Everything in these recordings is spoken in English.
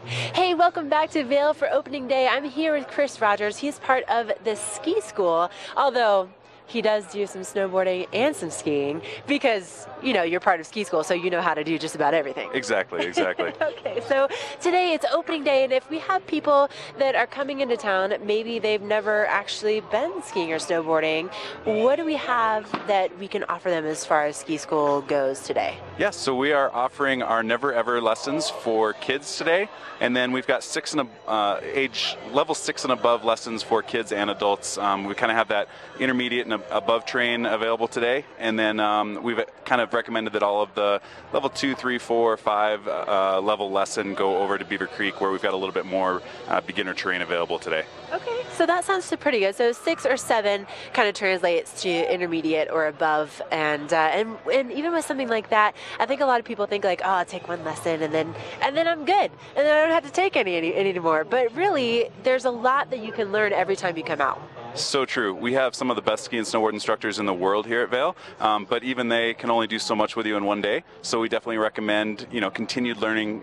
Hey, welcome back to Vail for opening day. I'm here with Chris Rogers. He's part of the ski school, although he does do some snowboarding and some skiing because, you're part of ski school, so you know how to do just about everything. Exactly. Okay, so today it's opening day, and if we have people that are coming into town, maybe they've never actually been skiing or snowboarding, what do we have that we can offer them as far as ski school goes today? Yes, so we are offering our Never Ever lessons for kids today, and then we've got age level 6 and above lessons for kids and adults. We kind of have that intermediate and above train available today, and then we've kind of recommended that all of the level 2, 3, 4, 5 level lesson go over to Beaver Creek, where we've got a little bit more beginner terrain available today. Okay, so that sounds pretty good. So 6 or 7 kind of translates to intermediate or above, and even with something like that, I think a lot of people think like, oh, I'll take one lesson and then I'm good, and then I don't have to take any anymore. But really, there's a lot that you can learn every time you come out. So true. We have some of the best ski and snowboard instructors in the world here at Vail, but even they can only do so much with you in one day. So we definitely recommend, continued learning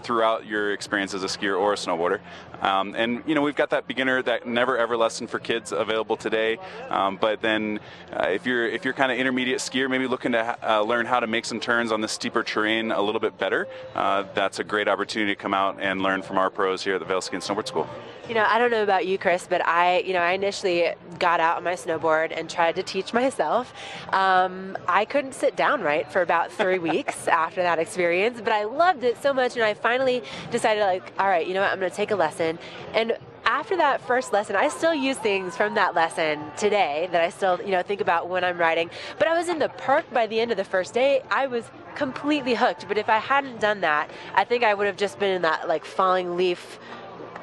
throughout your experience as a skier or a snowboarder. And we've got that never ever lesson for kids available today. But then if you're kind of intermediate skier, maybe looking to learn how to make some turns on the steeper terrain a little bit better, that's a great opportunity to come out and learn from our pros here at the Vail Ski and Snowboard School. I don't know about you, Chris, but I initially got out on my snowboard and tried to teach myself. I couldn't sit down right for about 3 weeks after that experience, but I loved it so much, and I finally decided, like, all right, I'm going to take a lesson. And after that first lesson, I still use things from that lesson today that I still, think about when I'm riding. But I was in the perk by the end of the first day. I was completely hooked. But if I hadn't done that, I think I would have just been in that like falling leaf,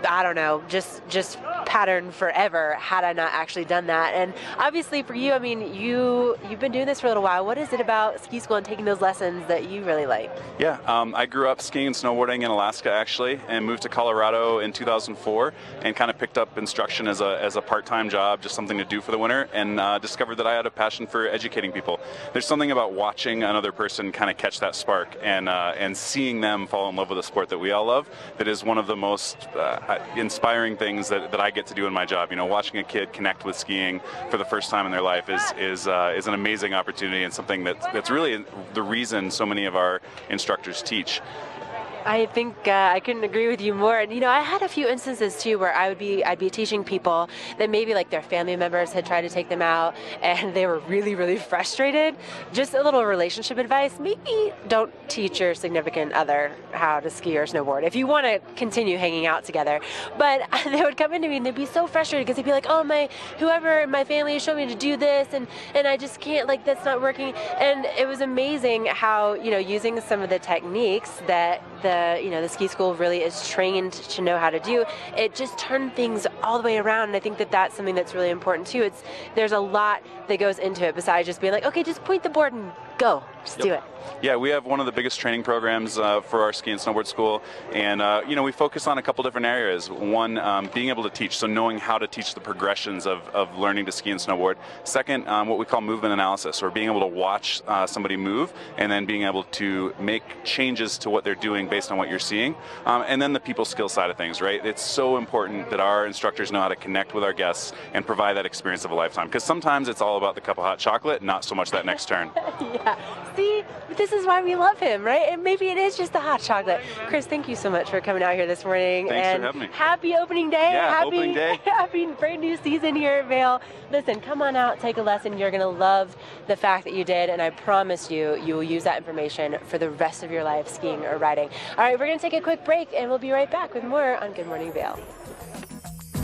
I don't know, just pattern forever had I not actually done that. And obviously for you, you've been doing this for a little while. What is it about ski school and taking those lessons that you really like? Yeah, I grew up skiing and snowboarding in Alaska actually, and moved to Colorado in 2004, and kind of picked up instruction as a part-time job, just something to do for the winter, and discovered that I had a passion for educating people. There's something about watching another person kind of catch that spark and seeing them fall in love with a sport that we all love that is one of the most inspiring things that I get to do in my job. Watching a kid connect with skiing for the first time in their life is an amazing opportunity, and something that's really the reason so many of our instructors teach. I think I couldn't agree with you more. And I had a few instances too where I'd be teaching people that maybe like their family members had tried to take them out and they were really, really frustrated. Just a little relationship advice: maybe don't teach your significant other how to ski or snowboard if you want to continue hanging out together. But they would come into me and they'd be so frustrated because they'd be like, oh, whoever in my family showed me to do this, and I just can't, like, that's not working. And it was amazing how using some of the techniques that the ski school really is trained to know how to do, it just turned things all the way around. And I think that that's something that's really important too. There's a lot that goes into it besides just being like, okay, just point the board and go, just do it. Yeah, we have one of the biggest training programs for our ski and snowboard school, and we focus on a couple different areas. One, being able to teach, so knowing how to teach the progressions of learning to ski and snowboard. Second, what we call movement analysis, or being able to watch somebody move and then being able to make changes to what they're doing based on what you're seeing. And then the people skill side of things, right? It's so important that our instructors know how to connect with our guests and provide that experience of a lifetime, because sometimes it's all about the cup of hot chocolate, not so much that next turn. Yeah. See, this is why we love him, right? And maybe it is just the hot chocolate. Chris, thank you so much for coming out here this morning. Thanks for having me. Happy opening day. Yeah, opening day. Happy brand new season here at Vail. Listen, come on out, take a lesson. You're going to love the fact that you did, and I promise you will use that information for the rest of your life, skiing or riding. All right, we're going to take a quick break, and we'll be right back with more on Good Morning Vail.